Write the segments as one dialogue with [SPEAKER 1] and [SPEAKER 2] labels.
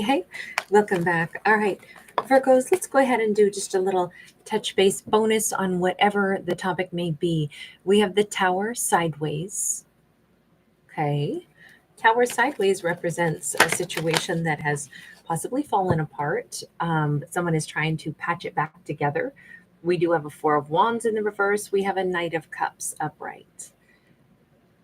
[SPEAKER 1] Hey, welcome back. All right, Virgos, let's go ahead and do just a little touch base bonus on whatever the topic may be. We have the Tower sideways. Okay. Tower sideways represents a situation that has possibly fallen apart. Someone is trying to patch it back together. We do have a Four of Wands in the reverse. We have a Knight of Cups upright.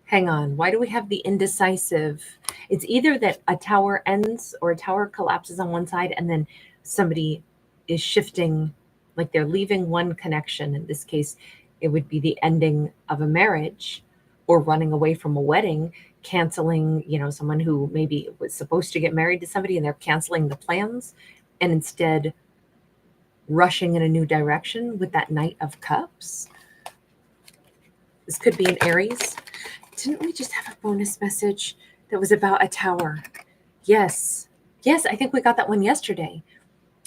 [SPEAKER 1] Hang on. Why do we have the indecisive? It's either that a tower ends or a tower collapses on one side and then somebody is shifting, like they're leaving one connection. In this case, it would be the ending of a marriage or running away from a wedding, canceling, someone who maybe was supposed to get married to somebody and they're canceling the plans and instead rushing in a new direction with that Knight of Cups. This could be an Aries. Didn't we just have a bonus message that was about a tower? Yes. Yes, I think we got that one yesterday.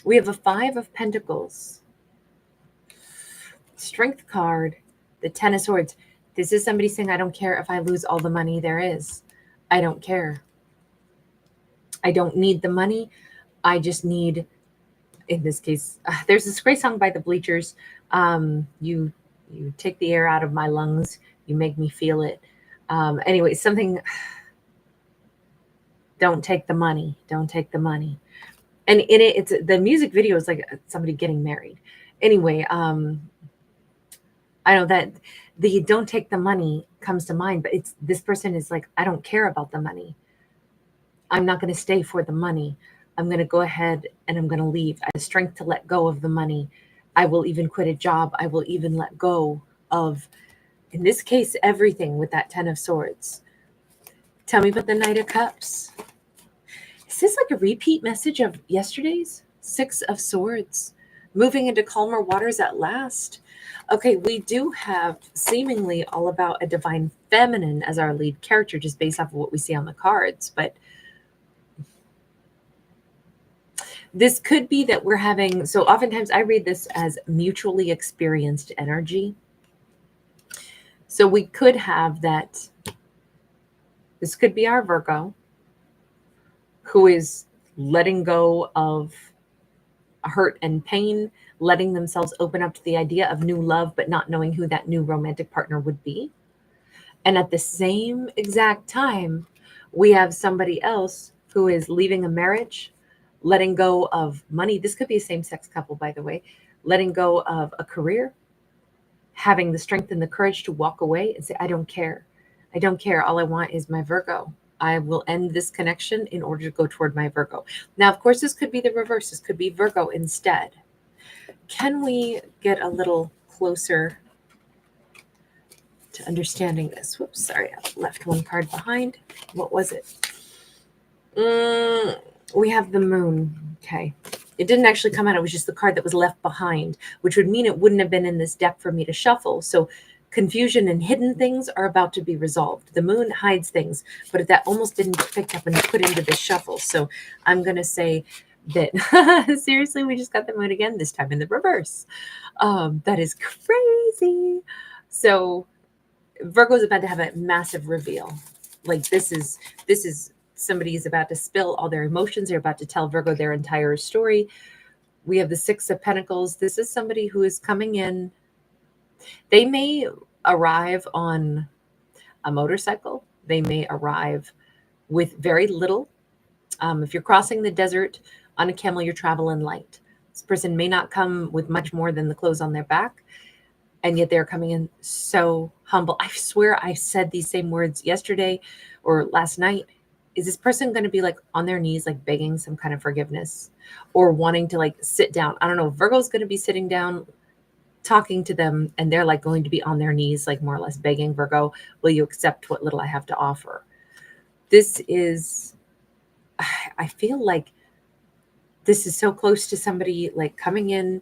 [SPEAKER 1] We have a Five of Pentacles. Strength card. The Ten of Swords. This is somebody saying, I don't care if I lose all the money there is. I don't care. I don't need the money. I just need, in this case, there's this great song by the Bleachers. You take the air out of my lungs. You make me feel it. Anyway, something, don't take the money. Don't take the money. And in it, it's the music video is like somebody getting married. Anyway, I know that the don't take the money comes to mind, but it's this person is like, I don't care about the money. I'm not going to stay for the money. I'm going to go ahead and I'm going to leave. I have the strength to let go of the money. I will even quit a job. I will even let go of, in this case, everything with that Ten of Swords. Tell me about the Knight of Cups. Is this like a repeat message of yesterday's? Six of Swords. Moving into calmer waters at last. Okay, we do have seemingly all about a divine feminine as our lead character, just based off of what we see on the cards. But this could be that we're having, so oftentimes I read this as mutually experienced energy. So we could have that, this could be our Virgo, who is letting go of hurt and pain, letting themselves open up to the idea of new love, but not knowing who that new romantic partner would be. And at the same exact time, we have somebody else who is leaving a marriage, letting go of money. This could be a same-sex couple, by the way, letting go of a career, having the strength and the courage to walk away and say, I don't care. I don't care. All I want is my Virgo. I will end this connection in order to go toward my Virgo. Now, of course, this could be the reverse. This could be Virgo instead. Can we get a little closer to understanding this? Whoops, sorry, I left one card behind. What was it? We have the Moon. Okay. It didn't actually come out. It was just the card that was left behind, which would mean it wouldn't have been in this deck for me to shuffle. So confusion and hidden things are about to be resolved. The Moon hides things, but that almost didn't get picked up and put into the shuffle. So I'm going to say that seriously, we just got the Moon again, this time in the reverse. That is crazy. So Virgo's about to have a massive reveal. Like this is somebody is about to spill all their emotions. They're about to tell Virgo their entire story. We have the Six of Pentacles. This is somebody who is coming in. They may arrive on a motorcycle. They may arrive with very little. If you're crossing the desert on a camel, you're traveling light. This person may not come with much more than the clothes on their back. And yet they're coming in so humble. I swear I said these same words yesterday or last night. Is this person going to be like on their knees, like begging some kind of forgiveness or wanting to like sit down? I don't know. Virgo's going to be sitting down, talking to them, and they're like going to be on their knees, like more or less begging Virgo, will you accept what little I have to offer? This is, I feel like this is so close to somebody like coming in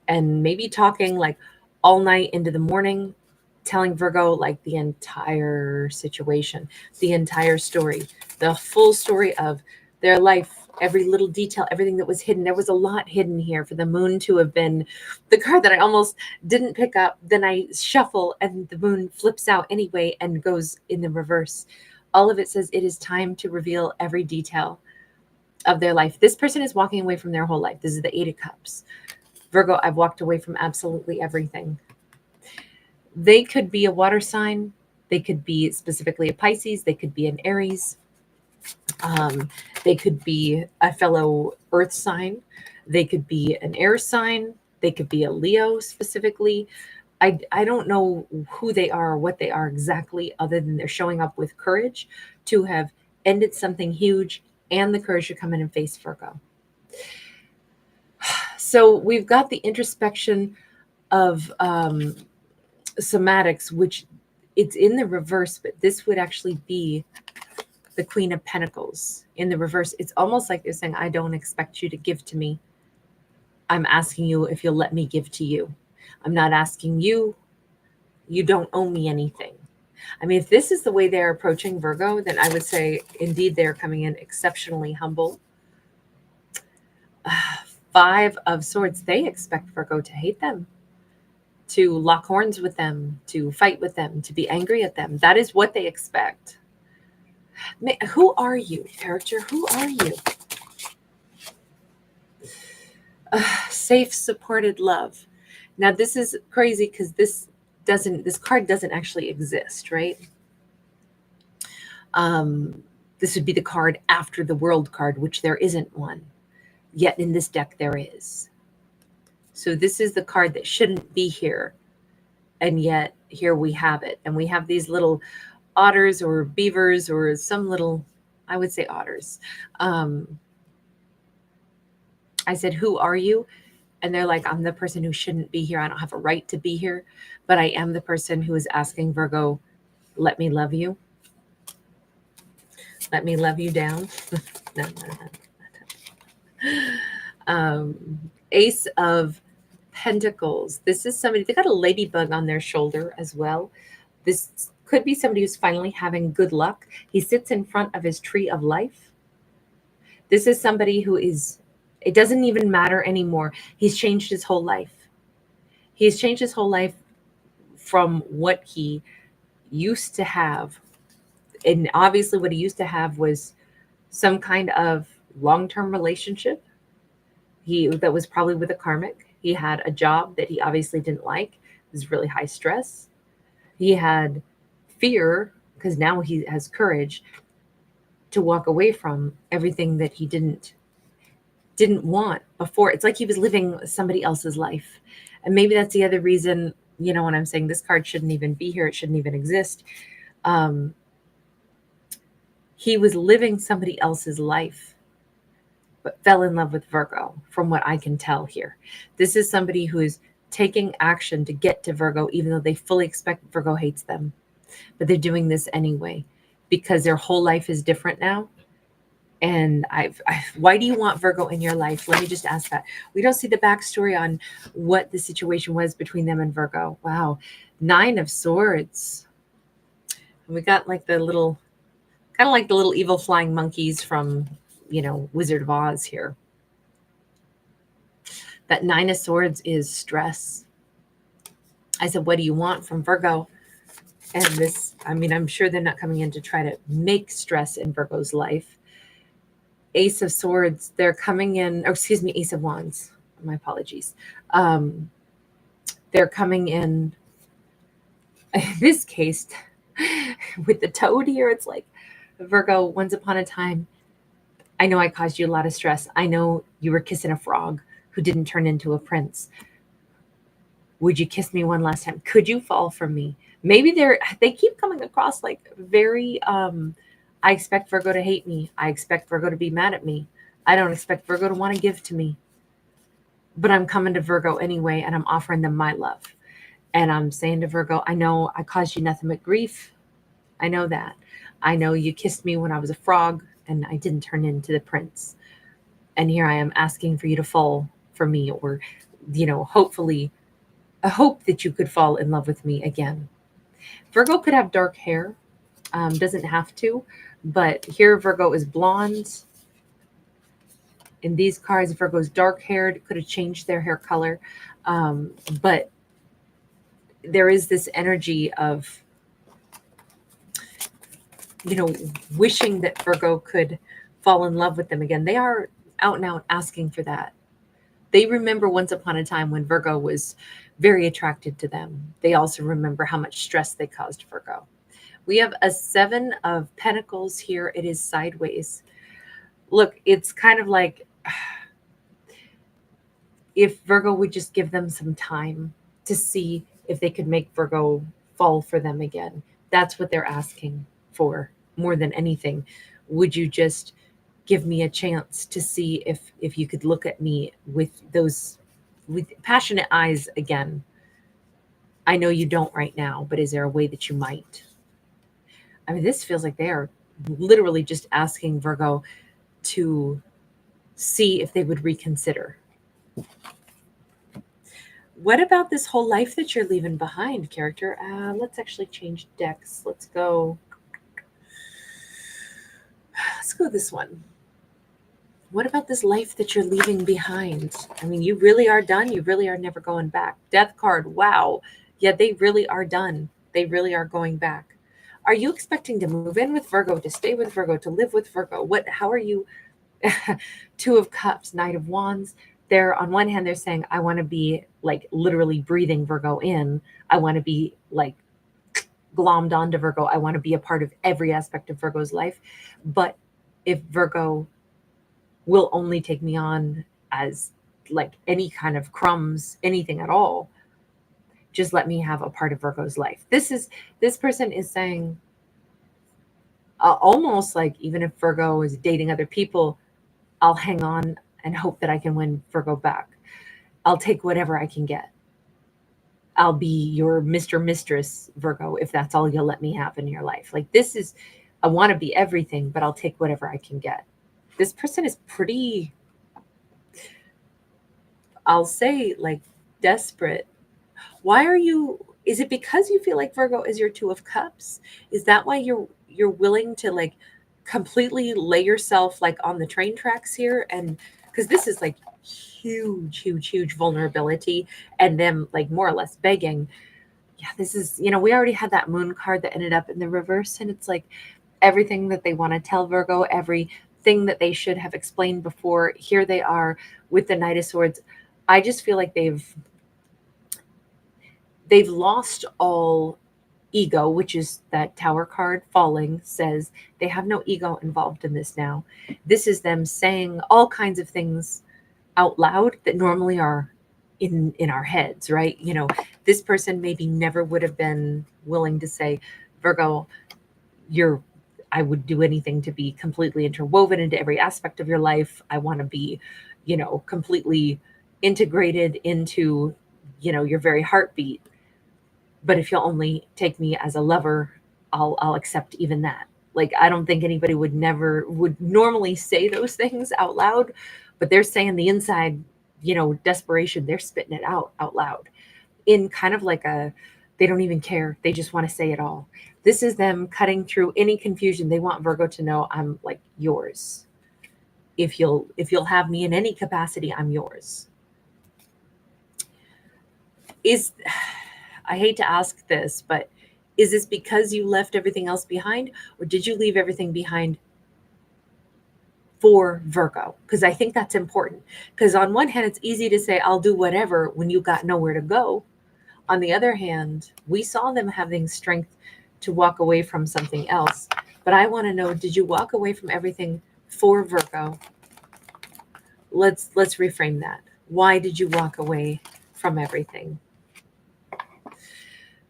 [SPEAKER 1] and maybe talking like all night into the morning, telling Virgo like the entire situation, the entire story, the full story of their life, every little detail, everything that was hidden. There was a lot hidden here for the Moon to have been the card that I almost didn't pick up. Then I shuffle and the Moon flips out anyway and goes in the reverse. All of it says it is time to reveal every detail. of their life. This person is walking away from their whole life. This is the Eight of Cups. Virgo, I've walked away from absolutely everything. They could be a water sign. They could be specifically a Pisces. They could be an Aries. They could be a fellow earth sign. They could be an air sign. They could be a Leo specifically. I don't know who they are or what they are exactly, other than they're showing up with courage to have ended something huge and the courage to come in and face Virgo. So we've got the introspection of somatics, which it's in the reverse, but this would actually be the Queen of Pentacles in the reverse. It's almost like they're saying, I don't expect you to give to me. I'm asking you if you'll let me give to you. I'm not asking you. You don't owe me anything. I mean, if this is the way they're approaching Virgo, then I would say, indeed, they're coming in exceptionally humble. Five of Swords, they expect Virgo to hate them, to lock horns with them, to fight with them, to be angry at them. That is what they expect. Who are you, character? Who are you? Safe, supported love. Now, this is crazy because this card doesn't actually exist, right? This would be the card after the World card, which there isn't one. Yet in this deck, there is. So this is the card that shouldn't be here. And yet here we have it. And we have these little otters or beavers or some little, I would say otters. I said, who are you? And they're like, I'm the person who shouldn't be here. I don't have a right to be here. But I am the person who is asking Virgo, let me love you. Let me love you down. No. Ace of Pentacles. This is somebody, they got a ladybug on their shoulder as well. This could be somebody who's finally having good luck. He sits in front of his tree of life. This is somebody who is, it doesn't even matter anymore. He's changed his whole life. He's changed his whole life from what he used to have. And obviously what he used to have was some kind of long-term relationship. That was probably with a karmic. He had a job that he obviously didn't like. It was really high stress. He had fear because now he has courage to walk away from everything that he didn't want before. It's like he was living somebody else's life. And maybe that's the other reason, when I'm saying this card shouldn't even be here, it shouldn't even exist. He was living somebody else's life, but fell in love with Virgo, from what I can tell here. This is somebody who is taking action to get to Virgo, even though they fully expect Virgo hates them. But they're doing this anyway because their whole life is different now. And why do you want Virgo in your life? Let me just ask that. We don't see the backstory on what the situation was between them and Virgo. Wow. 9 of Swords. And we got like the little, kind of like the little evil flying monkeys from, Wizard of Oz here. That 9 of Swords is stress. I said, what do you want from Virgo? And this, I'm sure they're not coming in to try to make stress in Virgo's life. Ace of Swords, they're coming in, Ace of Wands. My apologies. They're coming in this case, with the toad here, it's like, Virgo, once upon a time, I know I caused you a lot of stress. I know you were kissing a frog who didn't turn into a prince. Would you kiss me one last time? Could you fall for me? Maybe they keep coming across like very, I expect Virgo to hate me. I expect Virgo to be mad at me. I don't expect Virgo to want to give to me. But I'm coming to Virgo anyway, and I'm offering them my love. And I'm saying to Virgo, I know I caused you nothing but grief. I know that. I know you kissed me when I was a frog and I didn't turn into the prince. And here I am asking for you to fall for me, or, hopefully, I hope that you could fall in love with me again. Virgo could have dark hair, doesn't have to, but here Virgo is blonde. In these cards, Virgo's dark haired, could have changed their hair color. But there is this energy of, wishing that Virgo could fall in love with them again. They are out and out asking for that. They remember once upon a time when Virgo was very attracted to them. They also remember how much stress they caused Virgo. We have a 7 of Pentacles here. It is sideways. Look, it's kind of like if Virgo would just give them some time to see if they could make Virgo fall for them again. That's what they're asking for more than anything. Would you just give me a chance to see if you could look at me with passionate eyes again? I know you don't right now, but is there a way that you might? I mean, this feels like they are literally just asking Virgo to see if they would reconsider. What about this whole life that you're leaving behind, character? Let's actually change decks. Let's go this one. What about this life that you're leaving behind? I mean, you really are done. You really are never going back. Death card. Wow. Yeah, they really are done. They really are going back. Are you expecting to move in with Virgo, to stay with Virgo, to live with Virgo? How are you? 2 of Cups, Knight of Wands. They're on one hand, they're saying, I want to be like literally breathing Virgo in. I want to be like glommed onto Virgo. I want to be a part of every aspect of Virgo's life. But if Virgo will only take me on as like any kind of crumbs, anything at all, just let me have a part of Virgo's life. This person is saying almost like, even if Virgo is dating other people, I'll hang on and hope that I can win Virgo back. I'll take whatever I can get. I'll be your Mr. Mistress, Virgo, if that's all you'll let me have in your life. Like, this is, I want to be everything, but I'll take whatever I can get. This person is pretty, I'll say, like, desperate. Why are you, is it because you feel like Virgo is your 2 of Cups? Is that why you're willing to like completely lay yourself like on the train tracks here? And because this is like huge vulnerability and them like more or less begging. Yeah, this is, we already had that Moon card that ended up in the reverse, and it's like everything that they want to tell Virgo, everything that they should have explained before, here they are with the Knight of Swords. I just feel like they've lost all ego, which is that Tower card falling, says they have no ego involved in this now. This is them saying all kinds of things out loud that normally are in our heads, right? This person maybe never would have been willing to say, Virgo, I would do anything to be completely interwoven into every aspect of your life. I want to be, completely integrated into, your very heartbeat. But if you'll only take me as a lover, I'll accept even that. Like, I don't think anybody would normally say those things out loud, but they're saying the inside, desperation, they're spitting it out loud in kind of like they don't even care. They just want to say it all. This is them cutting through any confusion. They want Virgo to know, I'm like yours. If you'll have me in any capacity, I'm yours. I hate to ask this, but is this because you left everything else behind, or did you leave everything behind for Virgo? Because I think that's important. Because on one hand, it's easy to say, I'll do whatever when you got nowhere to go. On the other hand, we saw them having strength to walk away from something else. But I want to know, did you walk away from everything for Virgo? Let's reframe that. Why did you walk away from everything?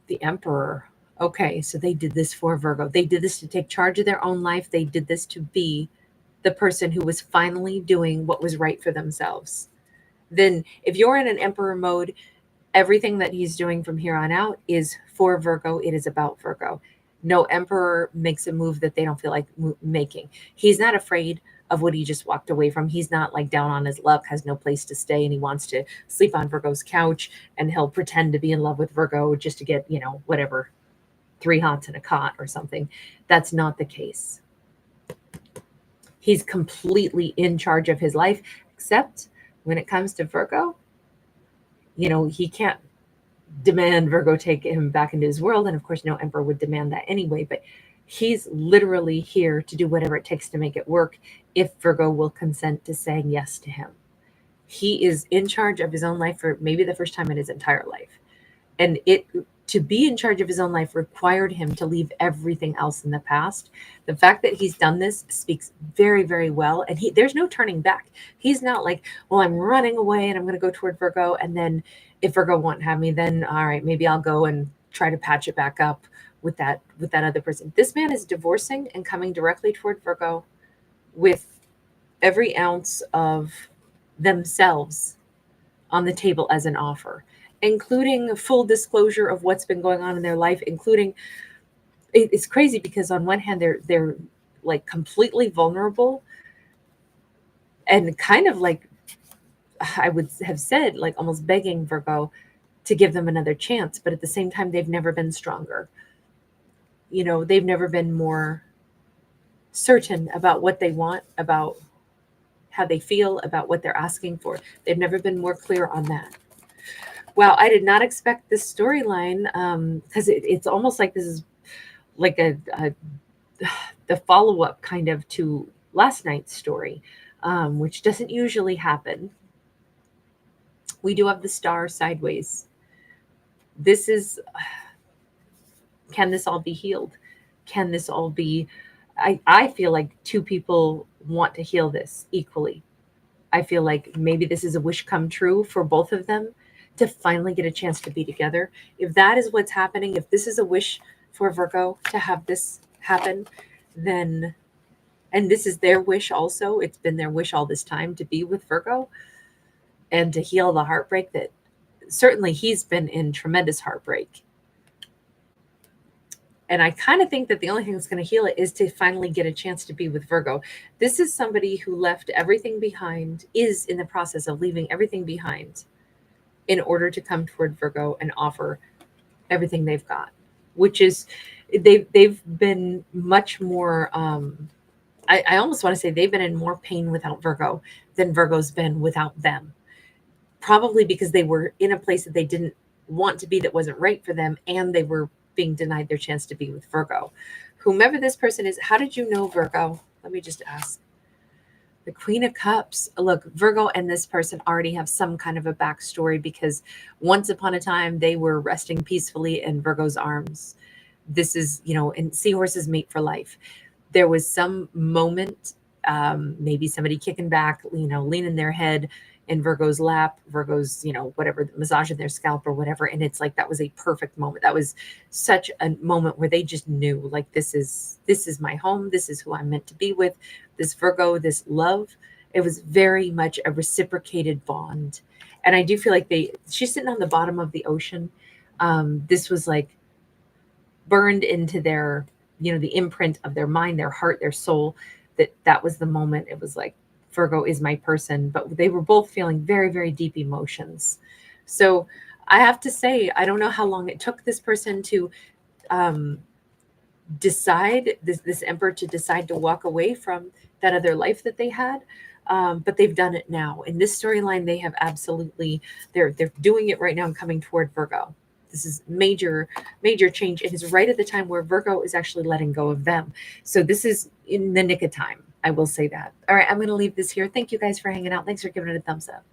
[SPEAKER 1] The Emperor. Okay, so they did this for Virgo. They did this to take charge of their own life. They did this to be the person who was finally doing what was right for themselves. Then if you're in an Emperor mode, everything that he's doing from here on out is for Virgo. It is about Virgo. No Emperor makes a move that they don't feel like making. He's not afraid of what he just walked away from. He's not like down on his luck, has no place to stay, and he wants to sleep on Virgo's couch, and he'll pretend to be in love with Virgo just to get, whatever, 3 hots in a cot or something. That's not the case. He's completely in charge of his life, except when it comes to Virgo, he can't demand Virgo take him back into his world. And of course, no Emperor would demand that anyway. But He's literally here to do whatever it takes to make it work if Virgo will consent to saying yes to him. He is in charge of his own life for maybe the first time in his entire life. And to be in charge of his own life required him to leave everything else in the past. The fact that he's done this speaks very, very well. And there's no turning back. He's not like, well, I'm running away and I'm going to go toward Virgo. And then if Virgo won't have me, then all right, maybe I'll go and try to patch it back up with that other person. This man is divorcing and coming directly toward Virgo with every ounce of themselves on the table as an offer, including full disclosure of what's been going on in their life, including it's crazy because on one hand they're like completely vulnerable and kind of like, I would have said, like almost begging Virgo to give them another chance, but at the same time they've never been stronger. They've never been more certain about what they want, about how they feel, about what they're asking for. They've never been more clear on that. Wow, I did not expect this storyline, because it's almost like this is like the follow-up kind of to last night's story, which doesn't usually happen. We do have the star sideways. This is, can this all be healed? Can this all be, I feel like two people want to heal this equally. I feel like maybe this is a wish come true for both of them to finally get a chance to be together. If that is what's happening, if this is a wish for Virgo to have this happen, then, and this is their wish also, it's been their wish all this time to be with Virgo and to heal the heartbreak that certainly he's been in tremendous heartbreak. And I kind of think that the only thing that's going to heal it is to finally get a chance to be with Virgo. This is somebody who left everything behind, is in the process of leaving everything behind in order to come toward Virgo and offer everything they've got, which is they've been much more, I almost want to say they've been in more pain without Virgo than Virgo's been without them. Probably because they were in a place that they didn't want to be, that wasn't right for them, and they were being denied their chance to be with Virgo. Whomever this person is, how did you know Virgo? Let me just ask. The Queen of Cups. Look, Virgo and this person already have some kind of a backstory because once upon a time they were resting peacefully in Virgo's arms. This is, and seahorses mate for life. There was some moment, maybe somebody kicking back, leaning their head in Virgo's lap, Virgo's, whatever, massaging their scalp or whatever. And it's like, that was a perfect moment. That was such a moment where they just knew, like, this is my home. This is who I'm meant to be with. This Virgo, this love. It was very much a reciprocated bond. And I do feel like she's sitting on the bottom of the ocean. This was like burned into their, the imprint of their mind, their heart, their soul, that was the moment. It was like, Virgo is my person, but they were both feeling very, very deep emotions. So I have to say, I don't know how long it took this person to decide, this emperor to decide to walk away from that other life that they had. But they've done it now. In this storyline, they have absolutely, they're doing it right now and coming toward Virgo. This is major, major change. It is right at the time where Virgo is actually letting go of them. So this is in the nick of time. I will say that. All right, I'm going to leave this here. Thank you guys for hanging out. Thanks for giving it a thumbs up.